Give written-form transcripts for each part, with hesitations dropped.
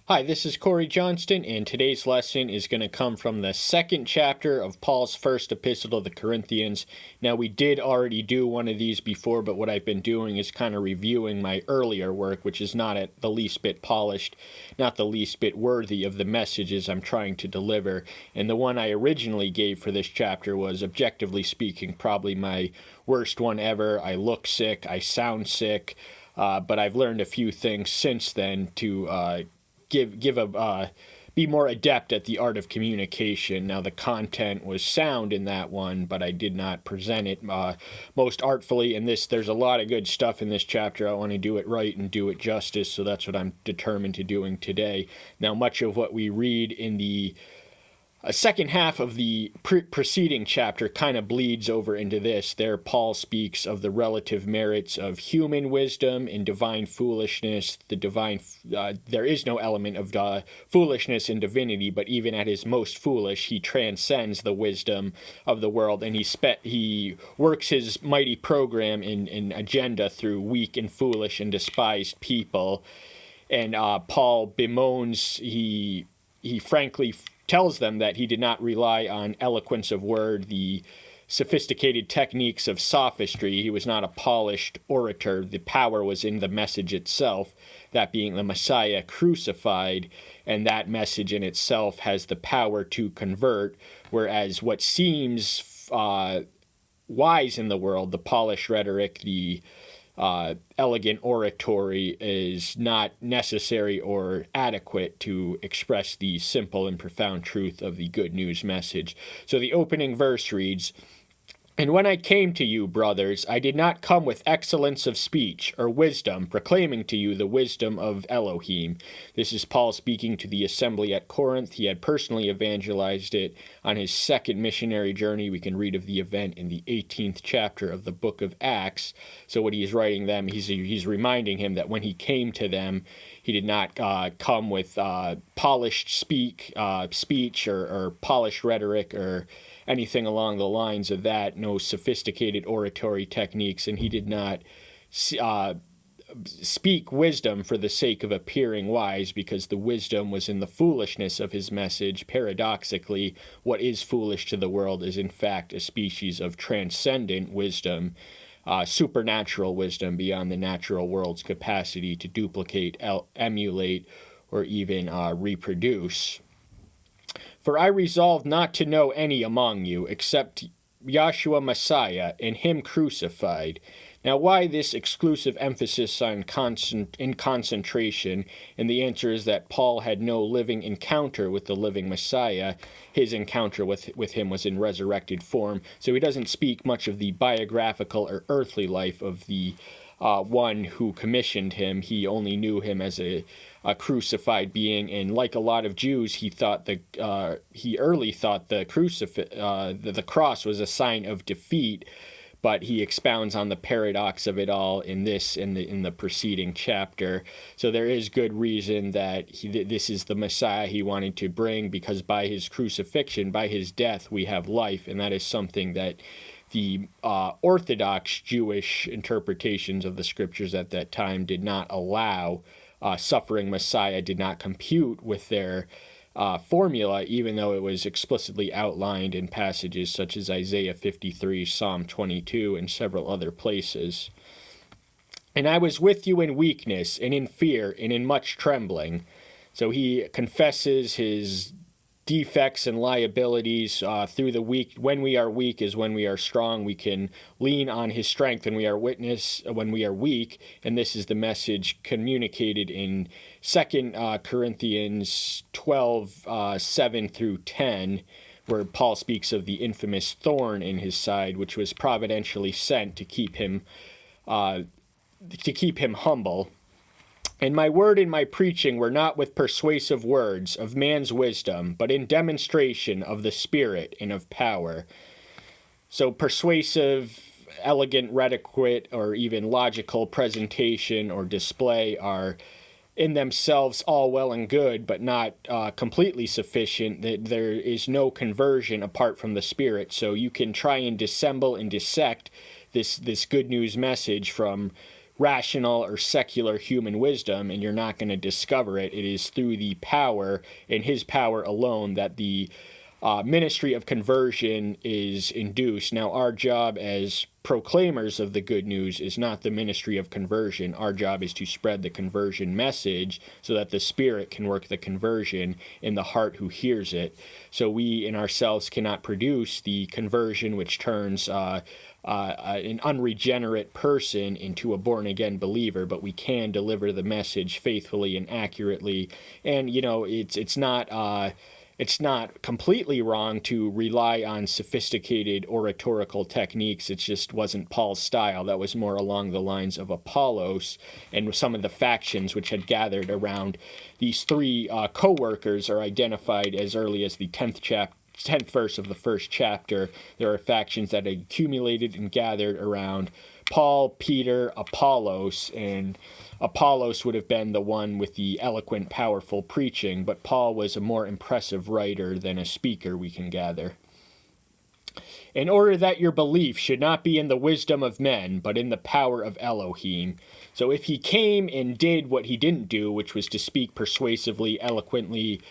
Hi, this is Corey Johnston, and today's lesson is going to come from the second chapter of Paul's first epistle to the Corinthians. Now, we did already do one of these before, but what I've been doing is kind of reviewing my earlier work, which is not the least bit polished, not the least bit worthy of the messages I'm trying to deliver. And the one I originally gave for this chapter was, objectively speaking, probably my worst one ever. I look sick, I sound sick, but I've learned a few things since then to be more adept at the art of communication. Now, the content was sound in that one, but I did not present it most artfully. In this, there's a lot of good stuff in this chapter. I want to do it right and do it justice, so that's what I'm determined to doing today. Now, much of what we read in the second half of the preceding chapter kind of bleeds over into this. There, Paul speaks of the relative merits of human wisdom and divine foolishness. There is no element of foolishness in divinity, but even at his most foolish, he transcends the wisdom of the world, and he works his mighty program and agenda through weak and foolish and despised people. And Paul bemoans, he frankly tells them that he did not rely on eloquence of word, the sophisticated techniques of sophistry. He was not a polished orator. The power was in the message itself, that being the Messiah crucified, and that message in itself has the power to convert, whereas what seems wise in the world, the polished rhetoric, the elegant oratory, is not necessary or adequate to express the simple and profound truth of the good news message. So the opening verse reads, "And when I came to you, brothers, I did not come with excellence of speech or wisdom, proclaiming to you the wisdom of Elohim." This is Paul speaking to the assembly at Corinth. He had personally evangelized it on his second missionary journey. We can read of the event in the 18th chapter of the book of Acts. So what he's writing them, he's reminding him that when he came to them, he did not come with polished speech or polished rhetoric or anything along the lines of that, no sophisticated oratory techniques, and he did not speak wisdom for the sake of appearing wise, because the wisdom was in the foolishness of his message. Paradoxically, what is foolish to the world is in fact a species of transcendent wisdom, supernatural wisdom beyond the natural world's capacity to duplicate, emulate, or even reproduce. "For I resolved not to know any among you, except Yahshua Messiah, and him crucified." Now, why this exclusive emphasis on concentration? And the answer is that Paul had no living encounter with the living Messiah. His encounter with him was in resurrected form, so he doesn't speak much of the biographical or earthly life of the one who commissioned him. He only knew him as a crucified being, and like a lot of Jews, he early thought the cross was a sign of defeat. But he expounds on the paradox of it all in the preceding chapter. So there is good reason that this is the Messiah he wanted to bring, because by his crucifixion, by his death, we have life, and that is something that the Orthodox Jewish interpretations of the scriptures at that time did not allow. Suffering Messiah did not compute with their formula, even though it was explicitly outlined in passages such as Isaiah 53, Psalm 22, and several other places. "And I was with you in weakness, and in fear, and in much trembling." So he confesses his defects and liabilities through the weak. When we are weak is when we are strong. We can lean on his strength when we are weak, and this is the message communicated in 2 Corinthians 12, 7 through 10, where Paul speaks of the infamous thorn in his side, which was providentially sent to keep him humble. "And my word and my preaching were not with persuasive words of man's wisdom, but in demonstration of the Spirit and of power." So persuasive, elegant rhetoric, or even logical presentation or display are in themselves all well and good, but not completely sufficient. That there is no conversion apart from the Spirit. So you can try and dissemble and dissect this good news message from rational or secular human wisdom, and you're not going to discover it. It is through the power and his power alone that the ministry of conversion is induced. Now, our job as proclaimers of the good news is not the ministry of conversion. Our job is to spread the conversion message so that the Spirit can work the conversion in the heart who hears it. So we in ourselves cannot produce the conversion which turns an unregenerate person into a born-again believer, but we can deliver the message faithfully and accurately. And, it's not completely wrong to rely on sophisticated oratorical techniques. It just wasn't Paul's style. That was more along the lines of Apollos and some of the factions which had gathered around these three co-workers are identified as early as the 10th verse of the first chapter. There are factions that accumulated and gathered around Paul, Peter, Apollos, and Apollos would have been the one with the eloquent, powerful preaching, but Paul was a more impressive writer than a speaker, we can gather. In order that your belief should not be in the wisdom of men, but in the power of Elohim. So if he came and did what he didn't do, which was to speak persuasively, eloquently,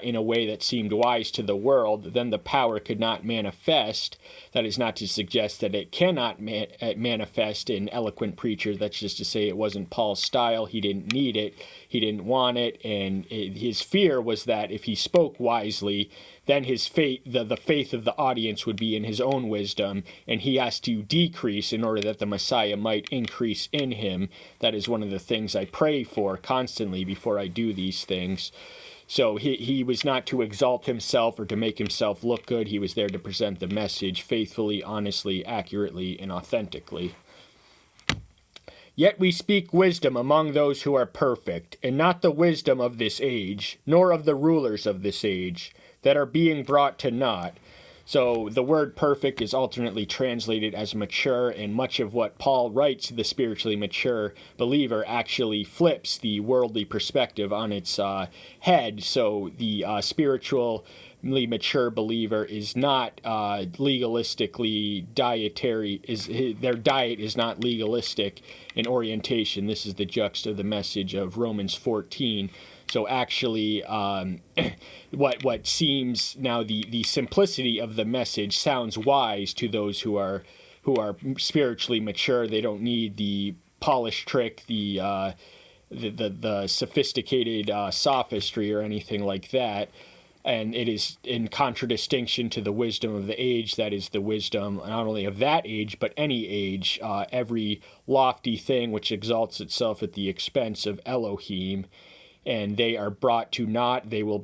in a way that seemed wise to the world, then the power could not manifest. That is not to suggest that it cannot manifest in eloquent preacher. That's just to say it wasn't Paul's style. He didn't need it. He didn't want it. And his fear was that if he spoke wisely, then his faith, the faith of the audience would be in his own wisdom, and he has to decrease in order that the Messiah might increase in him. That is one of the things I pray for constantly before I do these things. So he was not to exalt himself or to make himself look good. He was there to present the message faithfully, honestly, accurately, and authentically. Yet we speak wisdom among those who are perfect, and not the wisdom of this age, nor of the rulers of this age, that are being brought to naught. So the word perfect is alternately translated as mature, and much of what Paul writes to the spiritually mature believer actually flips the worldly perspective on its head. So the spiritually mature believer is not legalistically dietary, their diet is not legalistic in orientation. This is the juxt of the message of Romans 14. So actually, what seems now the simplicity of the message sounds wise to those who are spiritually mature. They don't need the polished trick, the sophisticated sophistry or anything like that. And it is in contradistinction to the wisdom of the age. That is the wisdom not only of that age, but any age. Every lofty thing which exalts itself at the expense of Elohim. And they are brought to naught. They will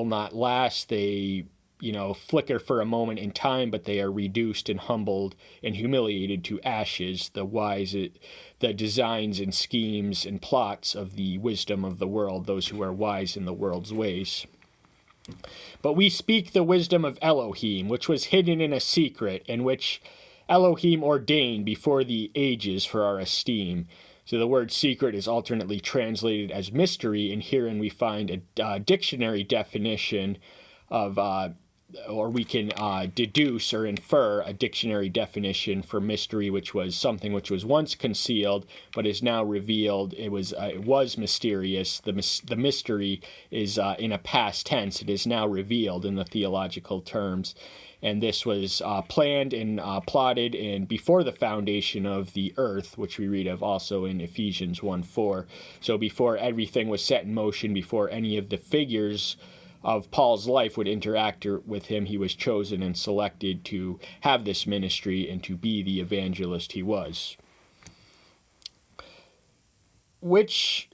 not last. They, flicker for a moment in time, but they are reduced and humbled and humiliated to ashes. The designs and schemes and plots of the wisdom of the world, those who are wise in the world's ways. But we speak the wisdom of Elohim, which was hidden in a secret, and which Elohim ordained before the ages for our esteem. So the word secret is alternately translated as mystery, and herein we find a dictionary definition of, or we can deduce or infer a dictionary definition for mystery, which was something which was once concealed but is now revealed. It was mysterious. The mystery is in a past tense. It is now revealed in the theological terms. And this was planned and plotted and before the foundation of the earth, which we read of also in Ephesians 1:4. So before everything was set in motion, before any of the figures of Paul's life would interact with him, he was chosen and selected to have this ministry and to be the evangelist he was. Which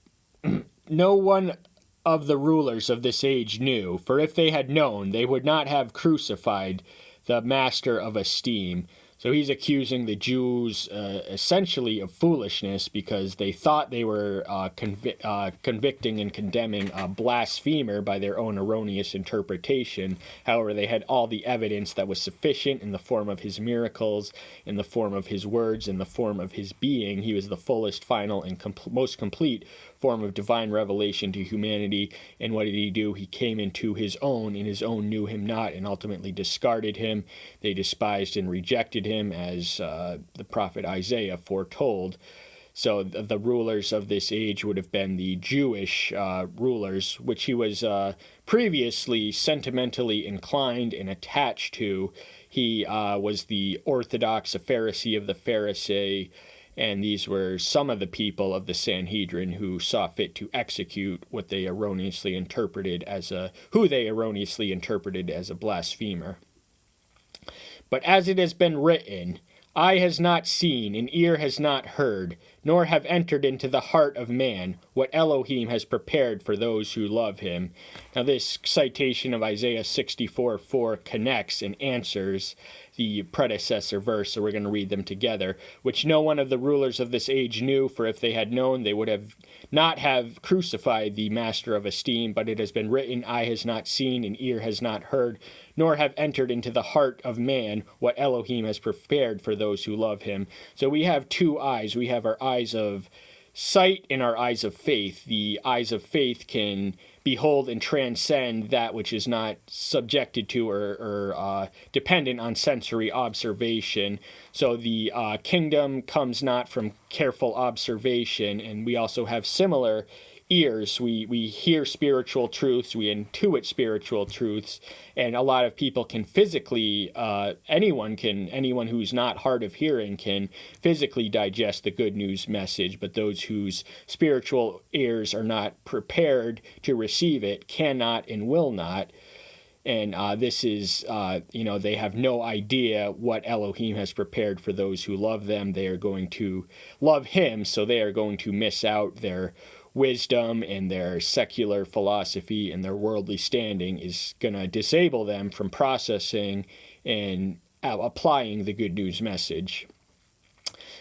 no one of the rulers of this age knew, for if they had known, they would not have crucified the master of esteem. So he's accusing the Jews essentially of foolishness because they thought they were convicting and condemning a blasphemer by their own erroneous interpretation. However, they had all the evidence that was sufficient in the form of his miracles, in the form of his words, in the form of his being. He was the fullest, final, and most complete form of divine revelation to humanity. And what did he do? He came into his own, and his own knew him not, and ultimately discarded him. They despised and rejected him, as the prophet Isaiah foretold. So the rulers of this age would have been the Jewish rulers, which he was previously sentimentally inclined and attached to. He was the Orthodox, a Pharisee of the Pharisee, and these were some of the people of the Sanhedrin who saw fit to execute what they erroneously interpreted as a blasphemer. But as it has been written, eye has not seen, and ear has not heard, nor have entered into the heart of man what Elohim has prepared for those who love him. Now this citation of Isaiah 64:4 connects and answers the predecessor verse, so we're going to read them together, which no one of the rulers of this age knew, for if they had known, they would have not have crucified the master of esteem. But it has been written, eye has not seen, and ear has not heard, nor have entered into the heart of man what Elohim has prepared for those who love him. So we have two eyes. We have our eyes of sight and our eyes of faith. The eyes of faith can behold and transcend that which is not subjected to or dependent on sensory observation. So the kingdom comes not from careful observation, and we also have similar ears. We hear spiritual truths, we intuit spiritual truths, and a lot of people can physically, anyone who's not hard of hearing can physically digest the good news message, but those whose spiritual ears are not prepared to receive it cannot and will not. And this is, they have no idea what Elohim has prepared for those who love them. They are going to love him, so they are going to miss out. Their wisdom and their secular philosophy and their worldly standing is going to disable them from processing and applying the good news message.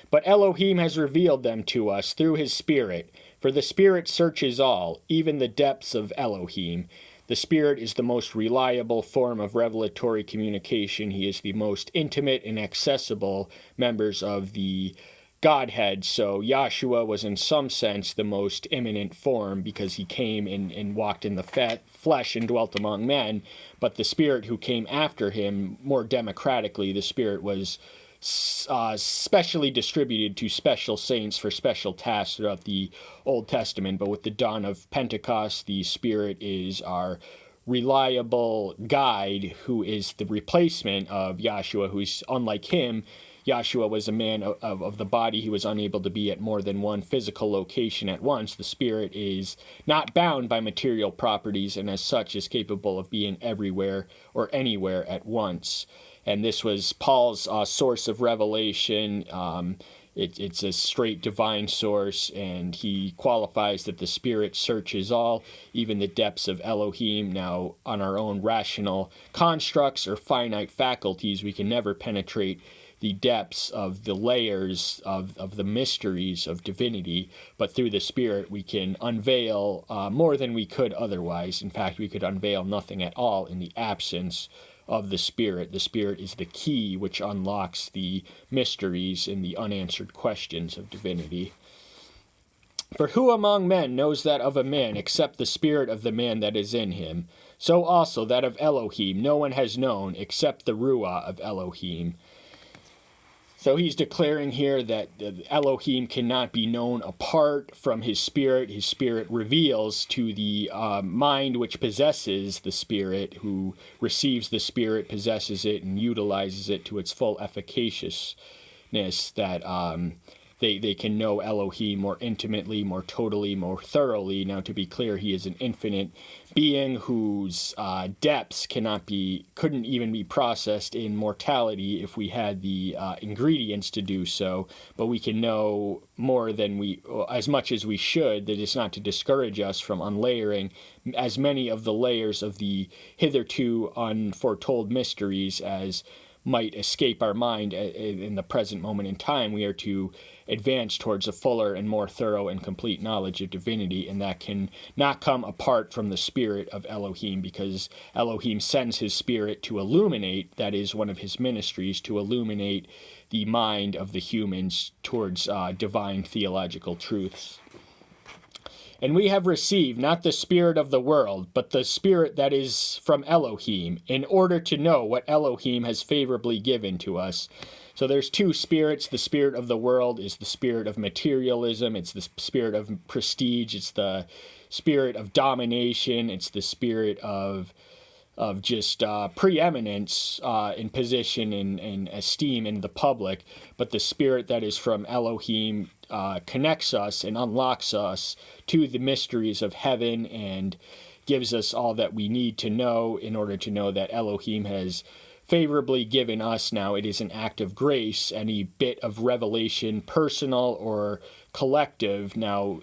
But Elohim has revealed them to us through his Spirit, for the Spirit searches all, even the depths of Elohim. The Spirit is the most reliable form of revelatory communication. He is the most intimate and accessible members of the Godhead. So Yahshua was in some sense the most imminent form because he came and walked in the flesh and dwelt among men. But the Spirit who came after him, more democratically, the Spirit was specially distributed to special saints for special tasks throughout the Old Testament. But with the dawn of Pentecost, the Spirit is our reliable guide who is the replacement of Yahshua, who's unlike him. Yahshua was a man of the body. He was unable to be at more than one physical location at once. The Spirit is not bound by material properties and as such is capable of being everywhere or anywhere at once. And this was Paul's source of revelation. It's a straight divine source, and he qualifies that the Spirit searches all, even the depths of Elohim. Now, on our own rational constructs or finite faculties, we can never penetrate the depths of the layers of the mysteries of divinity, but through the Spirit we can unveil more than we could otherwise. In fact, we could unveil nothing at all in the absence of the Spirit. The Spirit is the key which unlocks the mysteries and the unanswered questions of divinity. For who among men knows that of a man except the spirit of the man that is in him? So also that of Elohim no one has known except the Ruah of Elohim. So he's declaring here that Elohim cannot be known apart from his Spirit. His Spirit reveals to the mind which possesses the Spirit, who receives the Spirit, possesses it, and utilizes it to its full efficaciousness, that they can know Elohim more intimately, more totally, more thoroughly. Now, to be clear, he is an infinite being whose depths couldn't even be processed in mortality if we had the ingredients to do so. But we can know more than as much as we should. That is not to discourage us from unlayering as many of the layers of the hitherto unforetold mysteries as might escape our mind in the present moment in time. We are to advance towards a fuller and more thorough and complete knowledge of divinity, and that can not come apart from the Spirit of Elohim, because Elohim sends his Spirit to illuminate, that is one of his ministries, to illuminate the mind of the humans towards divine theological truths. And we have received not the spirit of the world, but the Spirit that is from Elohim, in order to know what Elohim has favorably given to us. So there's two spirits. The spirit of the world is the spirit of materialism. It's the spirit of prestige. It's the spirit of domination. It's the spirit of just preeminence in position and esteem in the public. But the spirit that is from Elohim connects us and unlocks us to the mysteries of heaven and gives us all that we need to know in order to know that Elohim has favorably given us. Now it is an act of grace. Any bit of revelation, personal or collective, now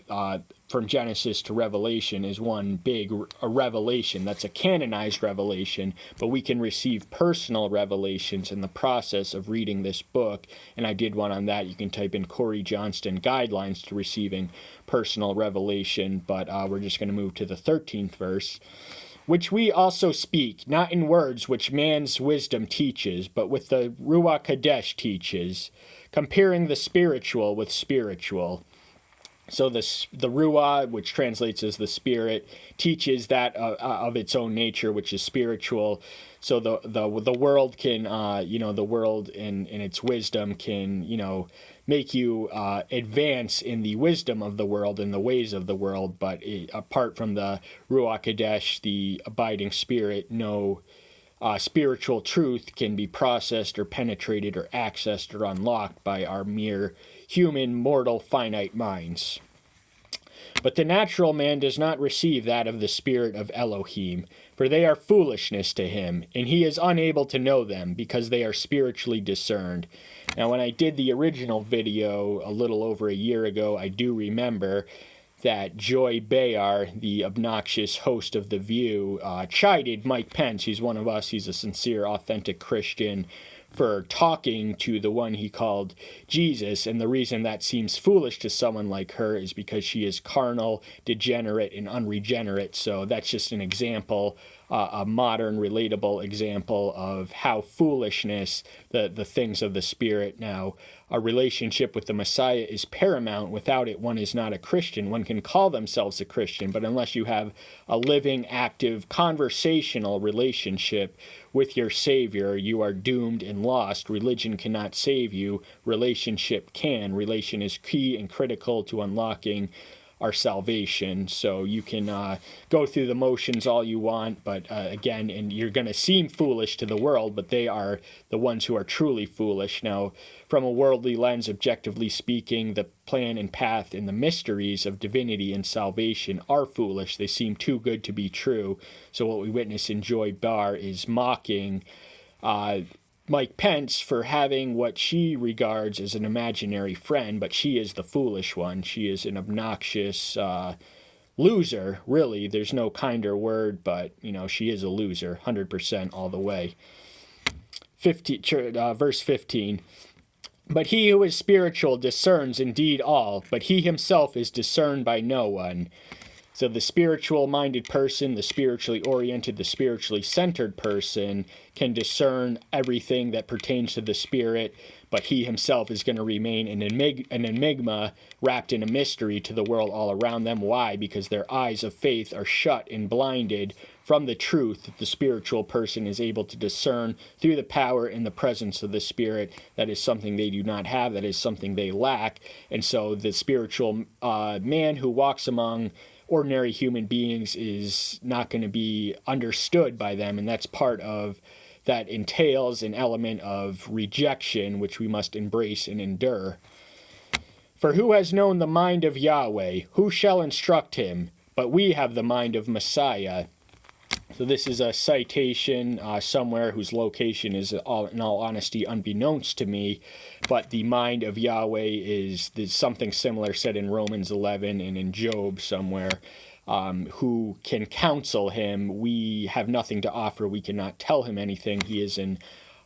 from Genesis to Revelation is one big revelation. That's a canonized revelation, but we can receive personal revelations in the process of reading this book, and I did one on that. You can type in Corey Johnston guidelines to receiving personal revelation, but we're just going to move to the 13th verse. Which we also speak, not in words which man's wisdom teaches, but with the Ruach Kadesh teaches, comparing the spiritual with spiritual. So the Ruach, which translates as the Spirit, teaches that of its own nature, which is spiritual. So the world can, the world in its wisdom can, make you advance in the wisdom of the world and the ways of the world. But apart from the Ruach Kadesh, the abiding Spirit, no spiritual truth can be processed or penetrated or accessed or unlocked by our mere human, mortal, finite minds. But the natural man does not receive that of the Spirit of Elohim, for they are foolishness to him, and he is unable to know them, because they are spiritually discerned. Now, when I did the original video a little over a year ago, I do remember that Joy Behar, the obnoxious host of The View, chided Mike Pence. He's one of us. He's a sincere, authentic Christian, for talking to the one he called Jesus. And the reason that seems foolish to someone like her is because she is carnal, degenerate, and unregenerate. So that's just an example, a modern, relatable example of how foolishness, the things of the Spirit. Now, a relationship with the Messiah is paramount. Without it, one is not a Christian. One can call themselves a Christian, but unless you have a living, active, conversational relationship with your Savior, you are doomed and lost. Religion cannot save you. Relationship can. Relation is key and critical to unlocking our salvation. So you can go through the motions all you want, but again, and you're going to seem foolish to the world, but they are the ones who are truly foolish. Now, from a worldly lens, objectively speaking, the plan and path and the mysteries of divinity and salvation are foolish. They seem too good to be true. So what we witness in Joy Behar is mocking Mike Pence for having what she regards as an imaginary friend, but she is the foolish one. She is an obnoxious loser, really. There's no kinder word, but, she is a loser, 100% all the way. Verse 15. But he who is spiritual discerns indeed all, but he himself is discerned by no one. So the spiritual-minded person, the spiritually oriented, the spiritually centered person can discern everything that pertains to the Spirit, but he himself is going to remain an enigma wrapped in a mystery to the world all around them. Why? Because their eyes of faith are shut and blinded from the truth that the spiritual person is able to discern through the power and the presence of the Spirit. That is something they do not have. That is something they lack. And so the spiritual man who walks among ordinary human beings is not going to be understood by them, and that's part of that entails an element of rejection, which we must embrace and endure. For who has known the mind of Yahweh? Who shall instruct him? But we have the mind of Messiah. So this is a citation somewhere whose location is, in all honesty, unbeknownst to me. But the mind of Yahweh is something similar said in Romans 11 and in Job somewhere. Who can counsel him? We have nothing to offer. We cannot tell him anything. He is an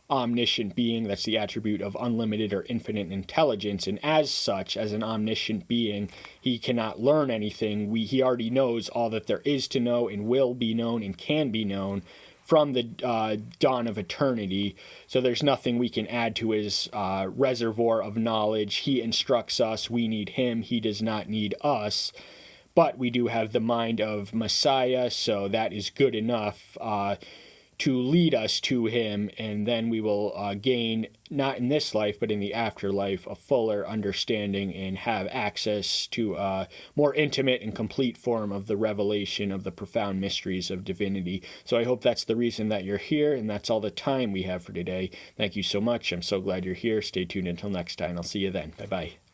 omniscient being. That's the attribute of unlimited or infinite intelligence. And as such, as an omniscient being, he cannot learn anything. He already knows all that there is to know and will be known and can be known from the dawn of eternity. So there's nothing we can add to his reservoir of knowledge. He instructs us. We need him. He does not need us. But we do have the mind of Messiah, so that is good enough to lead us to him, and then we will gain, not in this life, but in the afterlife, a fuller understanding and have access to a more intimate and complete form of the revelation of the profound mysteries of divinity. So I hope that's the reason that you're here, and that's all the time we have for today. Thank you so much. I'm so glad you're here. Stay tuned until next time. I'll see you then. Bye-bye.